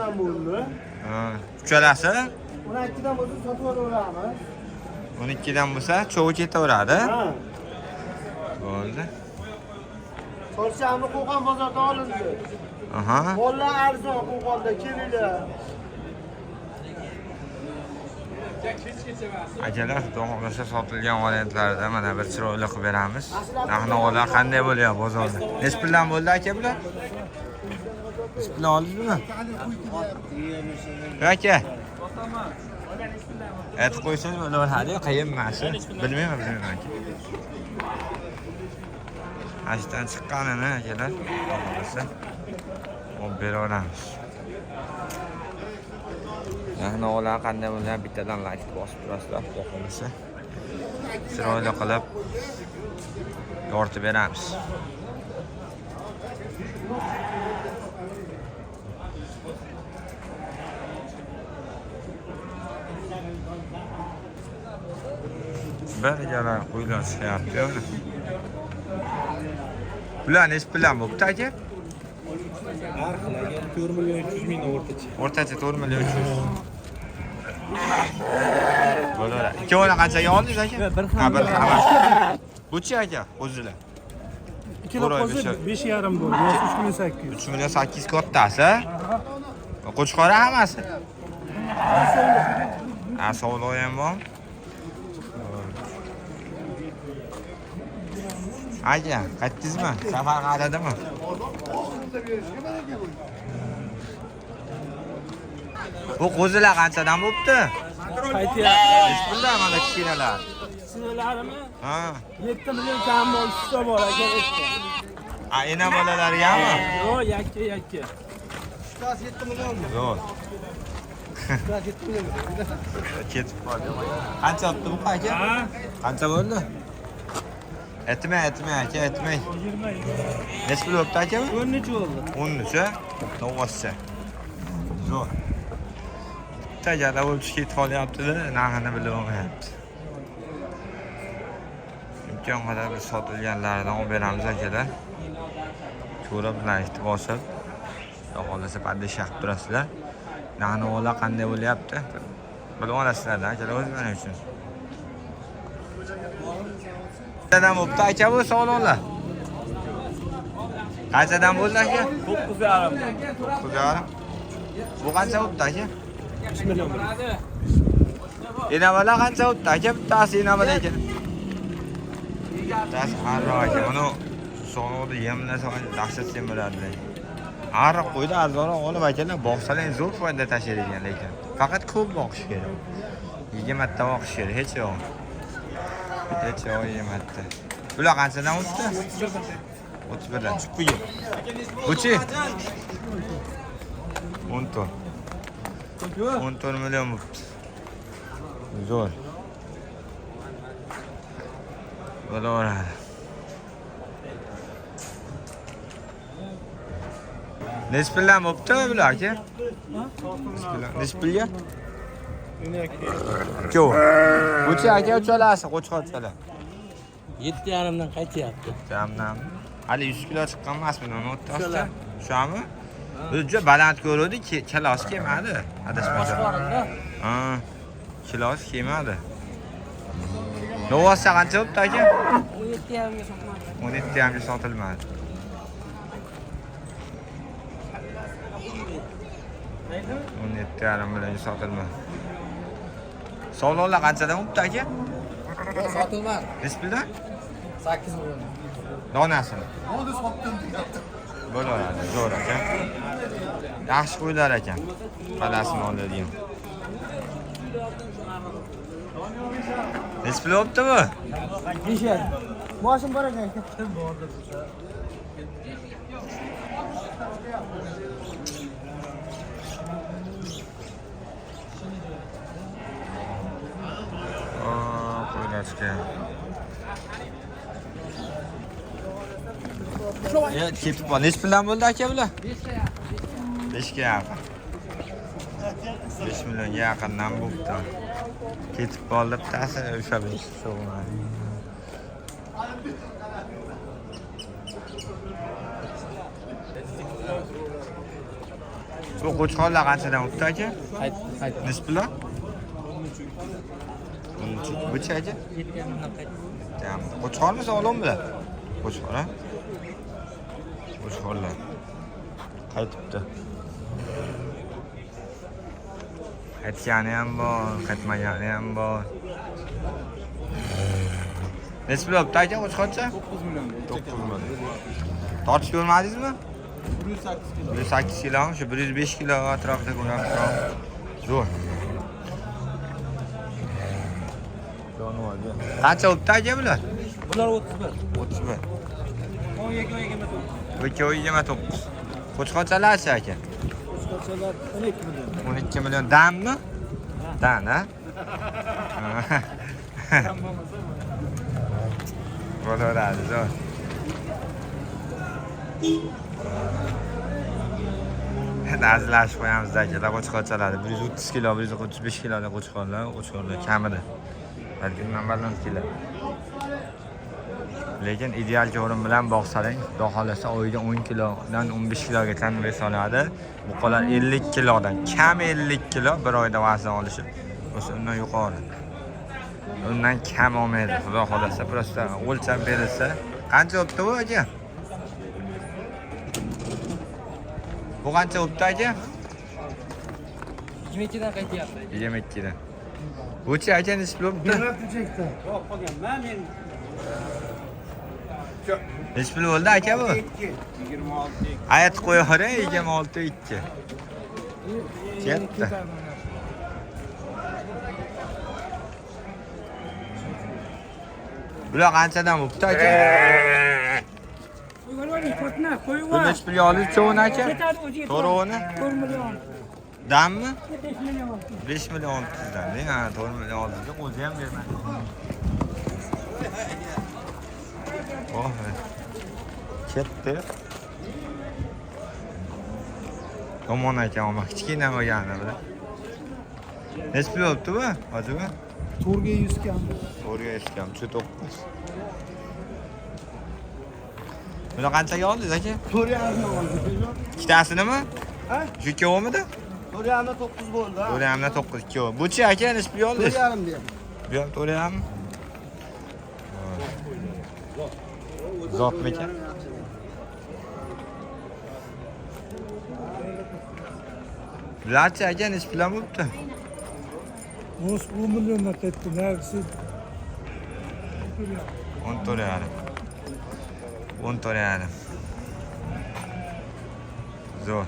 ham bo'ldi. Ha, uchalasi 12 dan bo'lsa sotib olaveramiz. 12 dan bo'lsa, cho'g'i ketaveradi. Ha. Bo'ldi. Chorshamni Qo'qon bozorda olindi. Aha. Mollar arzon Qo'qonda kelinglar. Akalar, xohlasa sotilgan variantlarida mana bir chiroyli qilib beramiz. Narx-navolar qanday bo'lyapti bozorda? Nech puldan bo'ldi aka bular? Nech puldan oldingizmi? Aka. Aytib qo'ysangiz bo'laveradi, qiyin emas. Bilmayman aka. Ashdan chiqqanini akalar, xohlasa olib beraveramiz. Narx-navolar qanday bo'lyapti? Bittadan like bosib turasizlar, xohlasa. Chiroyli qilib yoritib beramiz. Bir yana qo'ylar chiqyapti. Bular nech puldan bo'pti aka? Har xilaga 4 million 300 ming o'rtacha. O'rtacha 4 million 300. Bo'lar. Ikkovini qanchaga oldingiz aka? Ha, bir hammasi. Buchi aka, o'zilar. Ikkala qo'zi 5,5 bo'ldi. 3 million 800. 3 million 800 kattasi. Qo'chqora hammasi. Ha, sovloq ham bor. Aka, qaytdingizmi? Safar qadadimi? Bu qo'zilar qanchadan bo'pti? Qaytyapti. Nech puldan mana kichkinalar? Sizlarimi? Ha. 7 million kam bo'lsa bor aka. A, ena bolalargami? Yo'q, yakka. 7 millionmi? Yo'q. 7 million. Ketib qoldi. Qancha otdi bu aka? Ha? Qancha bo'ldi? Aytmay aka, aytmay. 20. Nech pul bo'pti aka bu? 13 bo'ldi. 13 to'g'risi. Zo'r. Tajada bo'lib ketib qolyapti-da, narxini bilib olmayapti. Imkon qadar biz sotilganlaridan olib beramiz akalar. Ko'rib, like bosib, xohlasa paddish qilib turasizlar. Narx-navolar qanday bo'lyapti? Bilib olasizlar-da akalar o'zinglar uchun. Qanchadan bo'pti aka bu savdolar? Qanchadan bo'ldi aka? 9,5. 9,5. Bu qancha bo'pti aka? 3 million. Enabalar qancha bo'pti aka? Bittasi enabala ekan. Bittasi harroq aka. Uni sog'liqni yemlasa dahshat semiradi. Harroq qo'ydi, arzonroq olib akalar boqsalar zo'r foyda tashlaydigan lekin. Faqat ko'p boqish kerak. 20 ta boqish kerak, hech yo'q. Hech yo'q 20 ta. Bular qanchadan o'tdi? 31 dan. Chiqib Buchi? 14. 14 million bo'pti. Zo'r. Bo'laveradi. Nech puldan bo'pti bular aka? Nech pulga? Ikkovi. Buchi aka uchalasi, qo'chqorchalar. 7,5 dan qaytyapti. Jamdan. Hali 100 kilo chiqqan emasmi uni o'rtasida? Shami? Juda baland ko'rdi, kilosi kelmadi. Adashmasam. Ha. Kilosi kelmadi. Novasi qancha bo'pti aka? 17,5 ga sotmadi. 17 ga sotilmadi. 17,5 bilan sotilmadi. Savdolar qanchadan bo'pti aka? Sotilmadi. Nech puldan? 8 million. Donasini. Oldi sotdim deyapti. Bo'laveradi, zo'r aka. Yaxshi qo'ylar ekan. Palasini oladigan. Nech pul bo'pti bu? 5. Boshim bor ekan. Bordi. Qo'ylashga. Ya, ketib qol. Nech puldan bo'ldi aka bular? 5 ga yaqin. 5 millionga yaqindan bo'pti. Ketib qoldi bittasi o'sha 5 so'mdan. Bu qo'chqorlar qanchadan o'tdi aka? Qayt. Nisblar? Bu chi aka? Qo'chqormi sog'lommi? Qo'chqor, ha? Qo'chqorlar. Qaytibdi. Qaytgani ham bor, qaytmagani ham bor. Necha pul olibdi aka qo'chqorcha? 9 million. 9 million. Tortib ko'rmadingizmi? 108 kilo. 108 kilo, shu 105 kilo atrofida ko'ramiz. Zo'r. Qancha olibdi aka bular? Bular 31. 31. 12 29. Qo'chqorchalar-chi aka? Qo'chqorchalar 12 million. 12 million dammi? Dan, ha? Bo'laveradi, zo'r. Nazlashib qo'yamiz akalar qo'chqorchalarni. 130 kilo, 135 kilolik qo'chqorlar kamida. Balki baland keladi. Lekin ideal o'rin bilan boqsalang, xudo xolasa oyiga 10 kilodan 15 kiloga tanbeh soladi. Bu qolar 50 kilodan, kam 50 kilo bir oyda vazn olishi. O'sha undan yuqori. Undan kam olmaydi. Xudo xolasa prosta o'lchab berilsa, qancha o'pdi bu aka? Bu qancha o'pdi aka? 22 dan qaytyapti. 22 dan. Buchi aka nechta o'pdi? Yo'q, qolgan. Men Nech pul bo'ldi aka bu? 26. Ayt qo'yavering 26 2. Ketdi. Bular qanchadan bo'pti aka? Bu nech pul oldi cho'ni aka? To'rovini? 4 million. Dammi? 5 million. 5 million 600 dan. Ha, 4 million oldi. O'zi ham bermadi. Oh. Ketdi. Yomon ekan, ammo kichkina bo'lgani bilan. Nech pul bo'libdi bu? Hozirmi? To'rga 100 kam. To'rga 100 kam, 9. Buni qanchaga oldingiz aka? 4,5 oldim. Ikkitasinimi? Ha? Shu ikkovimidi? 4,5 9 bo'ldi. 4,5 9 ikkovi. Buchi aka nech pul oldingiz? 4,5 deyapman. Bu ham 4,5. Zotmi ekan? Bularchi aka nech pul bo'libdi? 10 milliondan qaytdi. Narxi 14,5. 14,5. Zo'r.